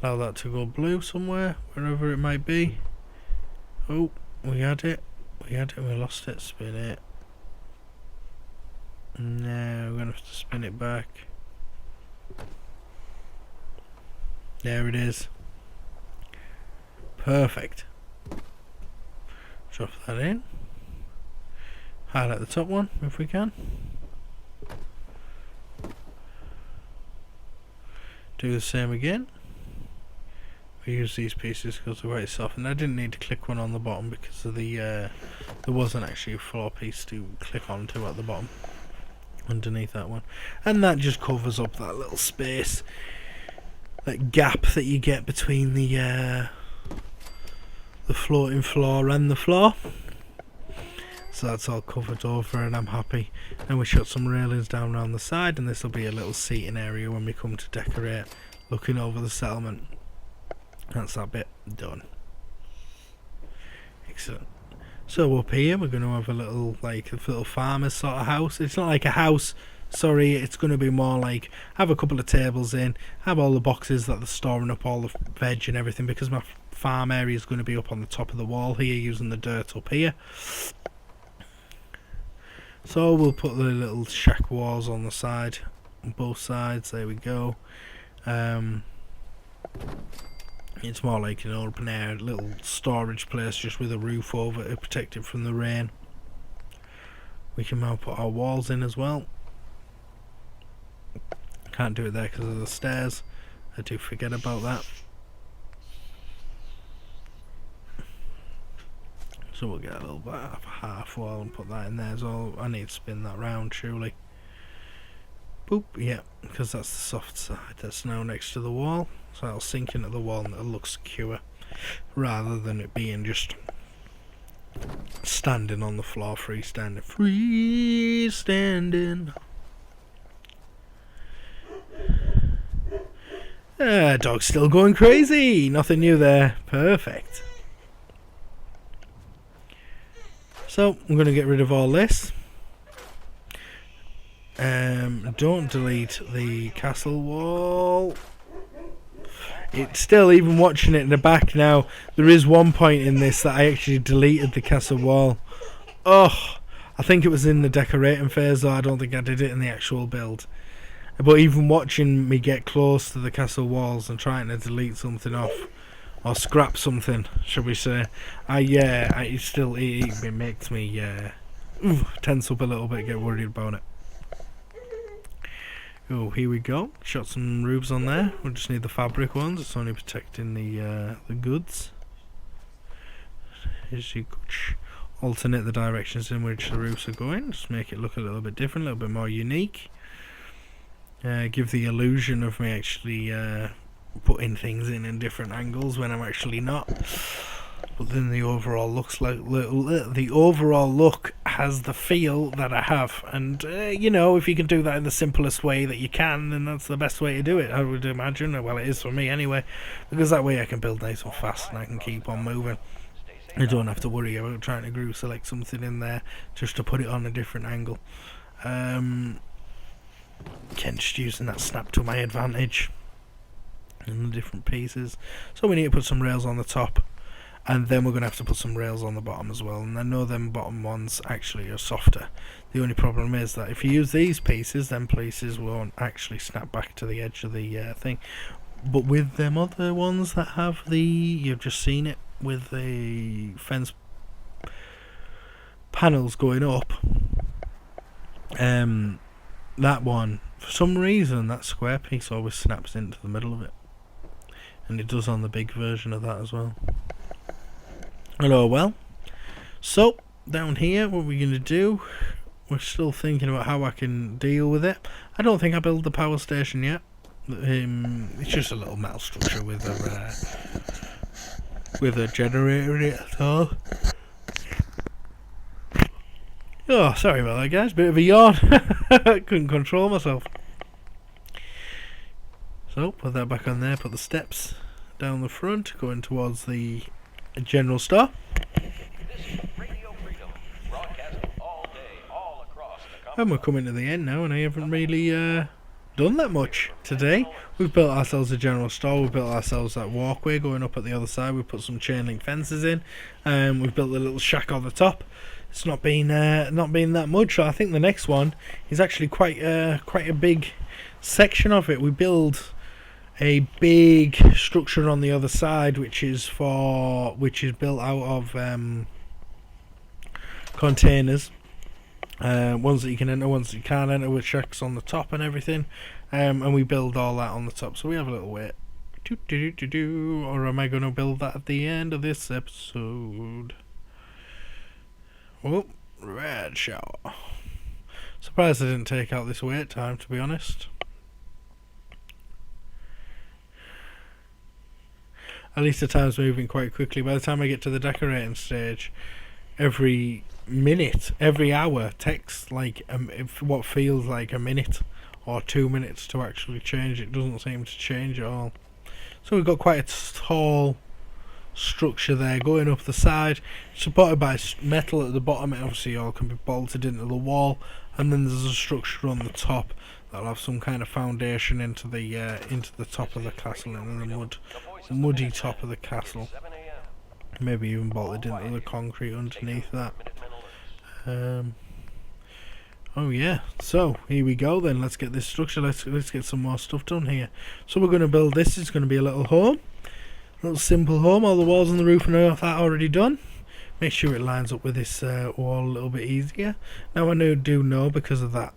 Allow that to go blue somewhere, wherever it might be. Oh, we had it, we lost it, spin it. Now we're going to have to spin it back. There it is. Perfect. Drop that in. Highlight the top one if we can. Do the same again. We use these pieces because they're quite soft, and I didn't need to click one on the bottom because of the there wasn't actually a floor piece to click onto at the bottom underneath that one, and that just covers up that little space, that gap that you get between the floating floor and the floor. So that's all covered over, and I'm happy. And we shot some railings down around the side, and this will be a little seating area when we come to decorate, looking over the settlement. That's that bit done. Excellent. So up here we're going to have a little, like a little farmer's sort of house. It's not like a house, sorry, it's going to be more like have a couple of tables in, have all the boxes that they're storing up all the veg and everything, because my farm area is going to be up on the top of the wall here using the dirt up here. So we'll put the little shack walls on the side, on both sides. There we go. It's more like an open air little storage place just with a roof over it to protect it from the rain. We can now put our walls in as well. Can't do it there because of the stairs. I do forget about that. So we'll get a little bit of a half wall and put that in there as well. I need to spin that round surely. Boop, yeah, because that's the soft side that's now next to the wall. So it'll sink into the wall and it'll look secure, rather than it being just standing on the floor, freestanding. Dog's still going crazy. Nothing new there. Perfect. So I'm going to get rid of all this. Don't delete the castle wall. It's still, even watching it in the back now, there is one point in this that I actually deleted the castle wall. Oh, I think it was in the decorating phase, though I don't think I did it in the actual build. But even watching me get close to the castle walls and trying to delete something off, or scrap something, should we say, it makes me tense up a little bit, get worried about it. Oh, here we go. Shot some roofs on there. We just need the fabric ones. It's only protecting the goods. As you alternate the directions in which the roofs are going, just make it look a little bit different, a little bit more unique. Give the illusion of me actually putting things in different angles when I'm actually not. But then the overall looks like the overall look has the feel that I have, and you know, if you can do that in the simplest way that you can, then that's the best way to do it, I would imagine. Well, it is for me anyway, because that way I can build nice and fast and I can keep on moving. I don't have to worry about trying to group select something in there just to put it on a different angle. Again, just using that snap to my advantage in the different pieces. So we need to put some rails on the top, and then we're going to have to put some rails on the bottom as well. And I know them bottom ones actually are softer. The only problem is that if you use these pieces, then pieces won't actually snap back to the edge of the thing. But with them other ones that have the, you've just seen it, with the fence panels going up, that one, for some reason, that square piece always snaps into the middle of it. And it does on the big version of that as well. Hello, well, so down here, what we're going to do, we're still thinking about how I can deal with it. I don't think I built the power station yet. It's just a little metal structure with a generator in it at all. Oh, sorry about that, guys. Bit of a yawn. Couldn't control myself. So put that back on there. Put the steps down the front, going towards the general store. And we're coming to the end now, and I haven't really done that much today. We've built ourselves a general store. We've built ourselves that walkway going up at the other side. We've put some chain link fences in. We've built a little shack on the top. It's not been that much. So I think the next one is actually quite a big section of it. We build a big structure on the other side, which is built out of containers. Ones that you can enter, ones that you can't enter, with shacks on the top and everything, and we build all that on the top. So we have a little way Or am I going to build that at the end of this episode? Oh, red shower. Surprised I didn't take out this wait time, to be honest. At least the time's moving quite quickly. By the time I get to the decorating stage, every minute, every hour takes like what feels like a minute or 2 minutes to actually change. It doesn't seem to change at all. So we've got quite a tall structure there going up the side, supported by metal at the bottom. It obviously all can be bolted into the wall, and then there's a structure on the top that'll have some kind of foundation into the top of the castle, and the muddy top of the castle. Maybe even bolted into the concrete underneath that. Oh yeah, so here we go then. Let's get this structure, let's get some more stuff done here. So we're going to build this. It's going to be a little home, a little simple home. All the walls and the roof and all that already done. Make sure it lines up with this wall a little bit easier. Now I do know because of that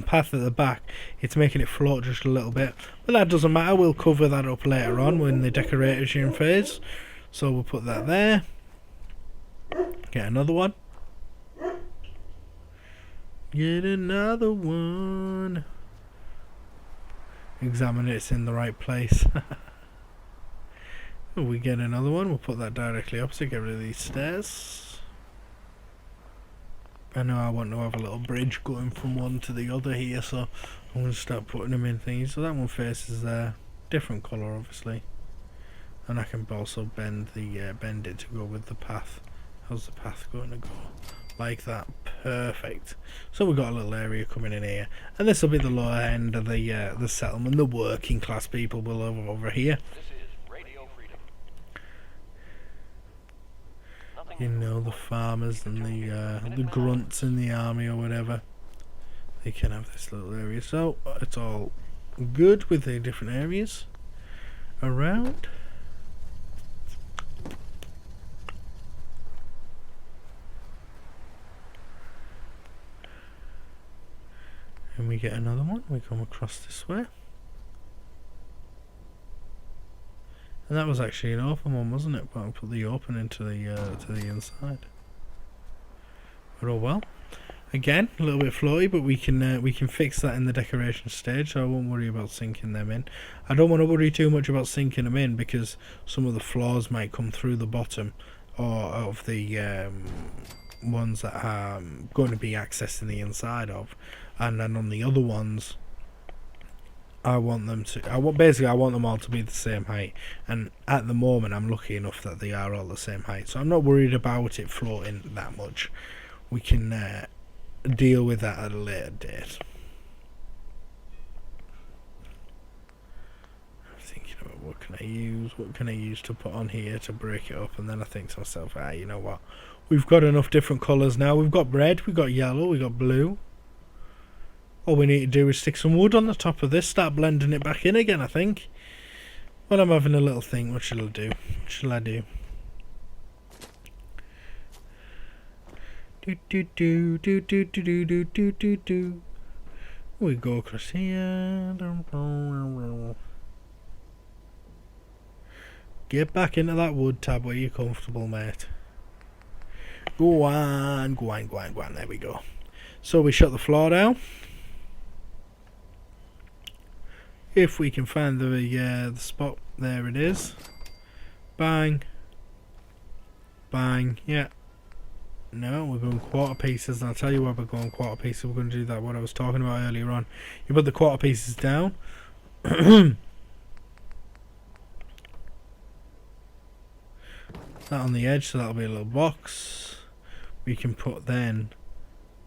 path at the back, it's making it float just a little bit, but that doesn't matter. We'll cover that up later on when the decoration phase. So we'll put that there. Get another one. Get another one. Examine it's in the right place. We get another one. We'll put that directly opposite. Get rid of these stairs. I know I want to have a little bridge going from one to the other here, so I'm going to start putting them in things. So that one faces there, different colour obviously, and I can also bend it to go with the path. How's the path going to go? Like that. Perfect. So we've got a little area coming in here, and this will be the lower end of the settlement. The working class people will live over here. This is Radio Freedom. You know, the farmers and the grunts in the army or whatever. They can have this little area. So it's all good with the different areas around. And we get another one. We come across this way. And that was actually an open one, wasn't it? But I put the open into the to the inside. But oh well. Again, a little bit floaty, but we can fix that in the decoration stage, so I won't worry about sinking them in. I don't want to worry too much about sinking them in because some of the floors might come through the bottom or of the ones that are going to be accessing the inside of, and then on the other ones I want them all to be the same height, and at the moment I'm lucky enough that they are all the same height, so I'm not worried about it floating that much. We can deal with that at a later date. I'm thinking about what can I use to put on here to break it up, and then I think to myself, you know what, we've got enough different colours now. We've got red, we've got yellow, we've got blue. All we need to do is stick some wood on the top of this, start blending it back in again, I think. Well, I'm having a little think. What shall I do? What shall I do? Do. We go across here. Get back into that wood tab where you're comfortable, mate. Go on. There we go. So we shut the floor down. If we can find the spot, there it is. Bang. Bang. Yeah. No, we're going quarter pieces, and I'll tell you why we're going quarter pieces. We're going to do that, what I was talking about earlier on. You put the quarter pieces down. That on the edge, so that'll be a little box. We can put then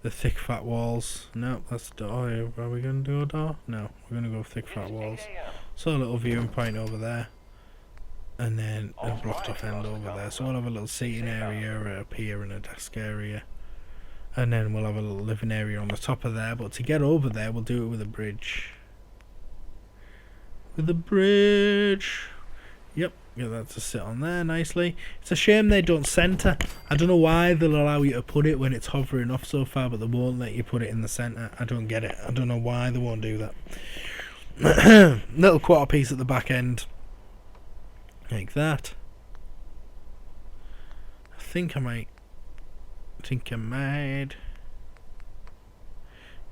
the thick fat walls. No, that's the door. Are we going to do a door? No, we're going to go thick fat walls. So a little viewing point over there, and then a blocked off end over there. So we'll have a little seating area up here and a desk area, and then we'll have a little living area on the top of there. But to get over there, we'll do it with a bridge. With a bridge. Yep. Get that to sit on there nicely. It's a shame they don't centre. I don't know why they'll allow you to put it when it's hovering off so far, but they won't let you put it in the centre. I don't get it. I don't know why they won't do that. Little quarter piece at the back end. like that. I think I might.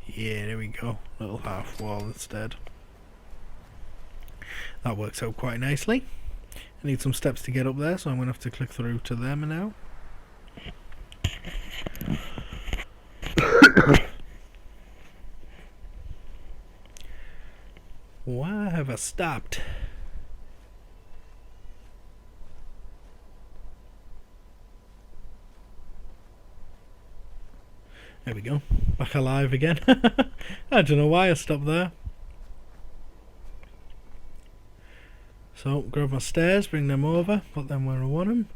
Yeah, there we go. Little half wall instead. That works out quite nicely. I need some steps to get up there, so I'm going to have to click through to them now. Why have I stopped? There we go. Back alive again. I don't know why I stopped there. So, grab my stairs, bring them over, put them where I want them.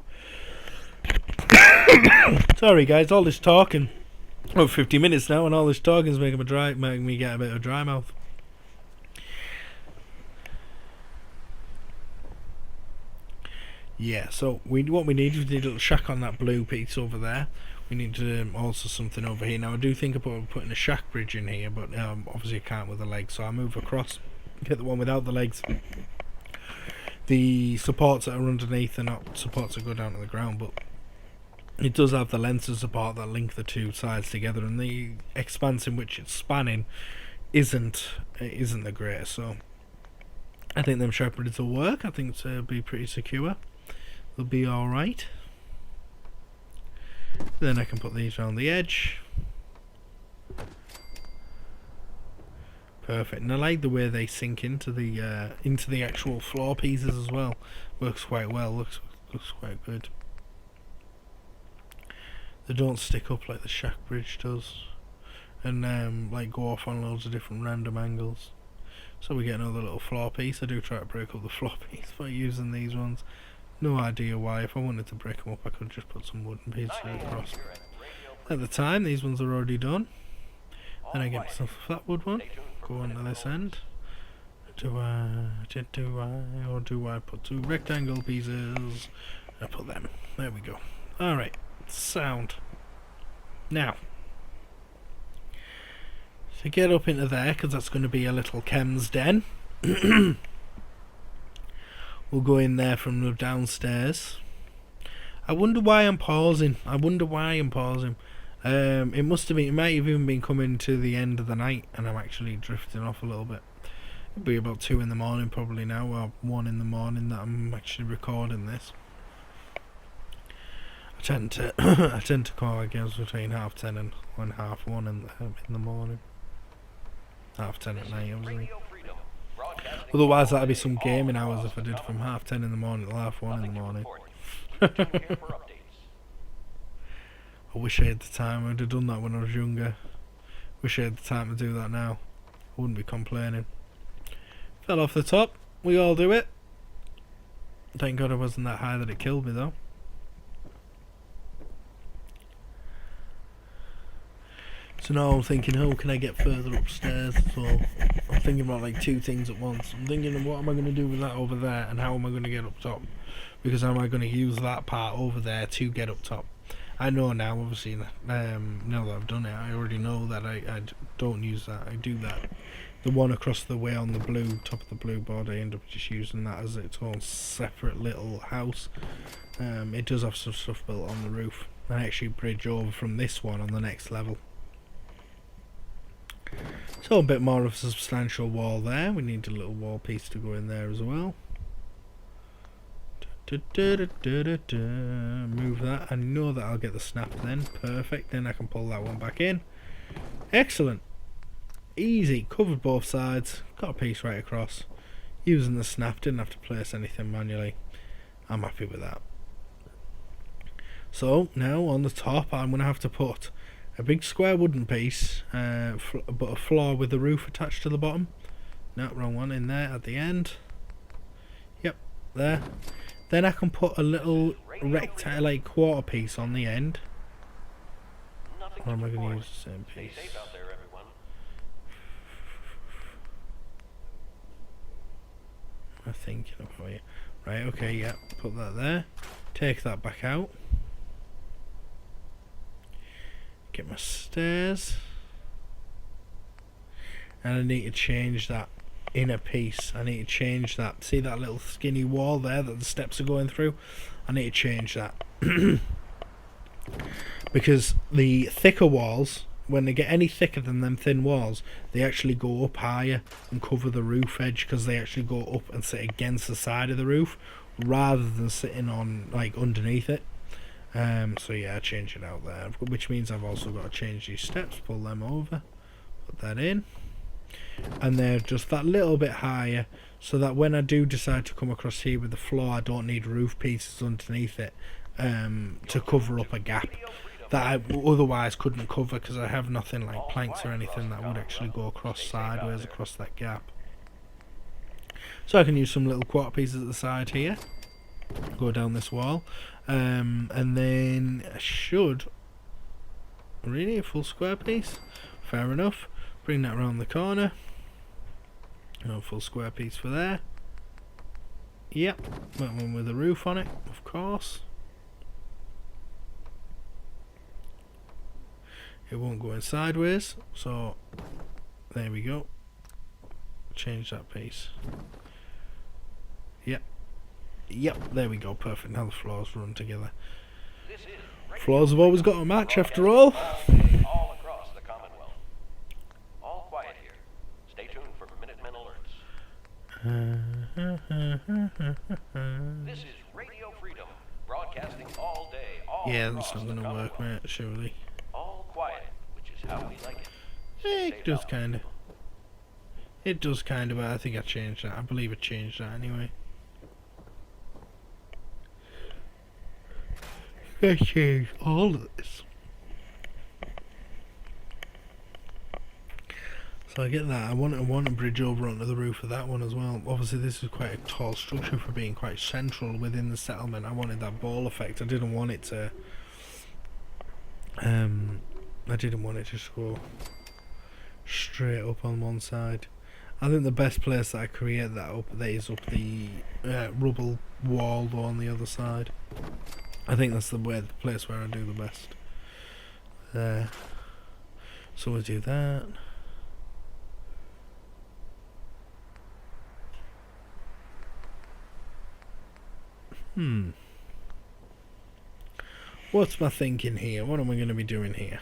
Sorry guys, all this talking. 50 minutes now, and all this talking is making me get a bit of a dry mouth. Yeah, so what we need is a little shack on that blue piece over there. We need to also something over here. Now I do think about putting a shack bridge in here, but obviously I can't with the legs, so I'll move across, get the one without the legs. The supports that are underneath are not supports that go down to the ground, but it does have the lengths of support that link the two sides together, and the expanse in which it's spanning isn't the greatest. So I think them shack bridges will work. I think it'll be pretty secure. They'll be alright. Then I can put these around the edge. Perfect. And I like the way they sink into the actual floor pieces as well. Works quite well. Looks quite good. They don't stick up like the shack bridge does, and like go off on loads of different random angles. So we get another little floor piece. I do try to break up the floor piece by using these ones. No idea why. If I wanted to break them up, I could just put some wooden pieces across. At the time, these ones are already done. Then I get myself a flat wood one. Go on to this end. Do I put two rectangle pieces? I put them. There we go. Alright. Sound. Now, to get up into there, because that's going to be a little chem's den. We'll go in there from the downstairs. I wonder why I'm pausing. It must have been. It might have even been coming to the end of the night, and I'm actually drifting off a little bit. It'll be about 2 in the morning probably now, or 1 in the morning that I'm actually recording this. I tend to call our games between 10:30 and 1:30 in the morning. 10:30 at night, obviously. Otherwise, that'd be some gaming hours if I did from 10:30 in the morning to 1:30 in the morning. I wish I had the time. I'd have done that when I was younger. Wish I had the time to do that now. I wouldn't be complaining. Fell off the top. We all do it. Thank God I wasn't that high that it killed me though. So now I'm thinking, how can I get further upstairs? So I'm thinking about like 2 things at once. I'm thinking of what am I going to do with that over there, and how am I going to get up top? Because am I going to use that part over there to get up top? I know now, obviously, now that I've done it, I already know that I don't use that. I do that. The one across the way on the blue, top of the blue board, I end up just using that as its own separate little house. It does have some stuff built on the roof. I actually bridge over from this one on the next level. So a bit more of a substantial wall there. We need a little wall piece to go in there as well. Move that. I know that I'll get the snap then. Perfect. Then I can pull that one back in. Excellent. Easy. Covered both sides. Got a piece right across. Using the snap. Didn't have to place anything manually. I'm happy with that. So now on the top I'm going to have to put a big square wooden piece, but a floor with the roof attached to the bottom. No, wrong one. In there at the end. Yep, there. Then I can put a little rectangle, like quarter piece on the end. Or am I going to use the same piece? I'm thinking about it. Right, okay, yeah, put that there. Take that back out. Get my stairs. And I need to change that inner piece. I need to change that. See that little skinny wall there that the steps are going through? I need to change that. Because the thicker walls, when they get any thicker than them thin walls, they actually go up higher and cover the roof edge, because they actually go up and sit against the side of the roof rather than sitting on, like, underneath it. So yeah, I changed it out there, which means I've also got to change these steps, pull them over, put that in, and they're just that little bit higher, so that when I do decide to come across here with the floor, I don't need roof pieces underneath it to cover up a gap that I otherwise couldn't cover, because I have nothing like planks or anything that would actually go across sideways across that gap. So I can use some little quarter pieces at the side here, go down this wall, and then I should really a full square piece, fair enough, bring that around the corner, full square piece for there, yep, that one with the roof on it, of course. It won't go in sideways, so there we go, change that piece, yep, there we go, perfect. Now the floors run together. Floors have always got a match after all. All across the Commonwealth. All quiet here. Stay tuned for Minutemen alerts. This is Radio Freedom, broadcasting all day, all Yeah, across that's not the going to work, Commonwealth. mate, surely. All quiet, which is how we like it. It does kind of. It does kind of, but I think I changed that. I believe I changed that anyway. I changed all of this. So I get that. I want a bridge over onto the roof of that one as well. Obviously this is quite a tall structure for being quite central within the settlement. I wanted that ball effect. I didn't want it to just go straight up on one side. I think the best place that I create that up there is up the rubble wall though on the other side. I think that's the place where I do the best. So we'll do that. What's my thinking here? What am I going to be doing here?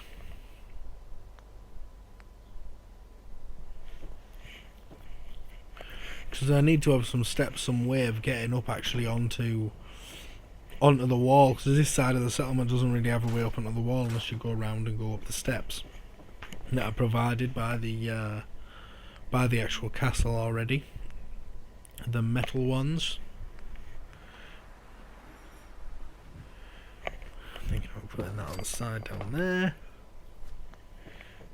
Because I need to have some steps, some way of getting up actually onto the wall, because this side of the settlement doesn't really have a way up onto the wall unless you go around and go up the steps that are provided by the actual castle already, the metal ones. I think I'm putting that on the side down there.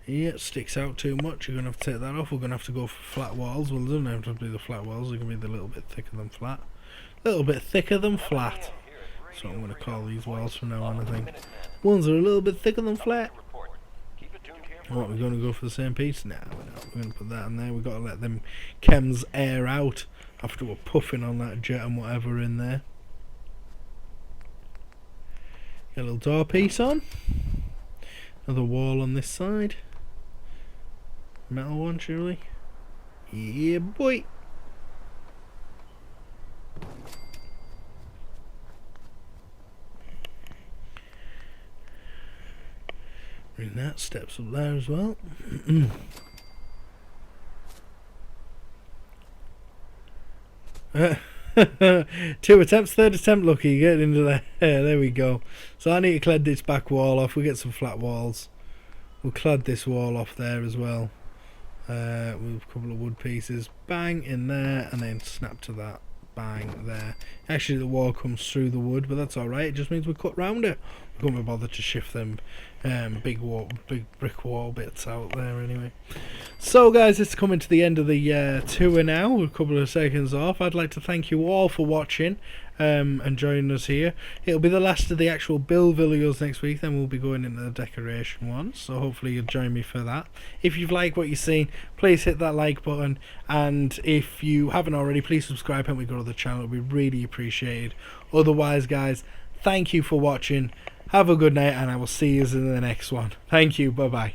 Yeah, it sticks out too much. You're going to have to take that off. We're going to have to go for flat walls. Well, it doesn't have to be the flat walls. They're going to be a little bit thicker than flat. A little bit thicker than flat. That's what I'm going to call these walls from now on, I think. Ones are a little bit thicker than flat. What, we're going to go for the same piece? Nah, we're going to put that in there. We've got to let them chems air out after we're puffing on that jet and whatever in there. Get a little door piece on. Another wall on this side. Metal one, surely. Yeah, boy. Bring that, steps up there as well. 2 attempts, 3rd attempt, lucky, you get into there. There we go. So I need to clad this back wall off. We get some flat walls. We'll clad this wall off there as well. With a couple of wood pieces. Bang in there, and then snap to that. Bang there. Actually the wall comes through the wood, but that's alright. It just means we cut round it. We couldn't be bothered to shift them big brick wall bits out there anyway. So guys, it's coming to the end of the tour now. We're a couple of seconds off. I'd like to thank you all for watching and joining us here. It'll be the last of the actual build videos next week, then we'll be going into the decoration ones, so hopefully you'll join me for that. If you've liked what you've seen, please hit that like button, and if you haven't already, please subscribe, help me grow the channel. It would be really appreciated. Otherwise guys, thank you for watching. Have a good night, and I will see you in the next one. Thank you. Bye bye.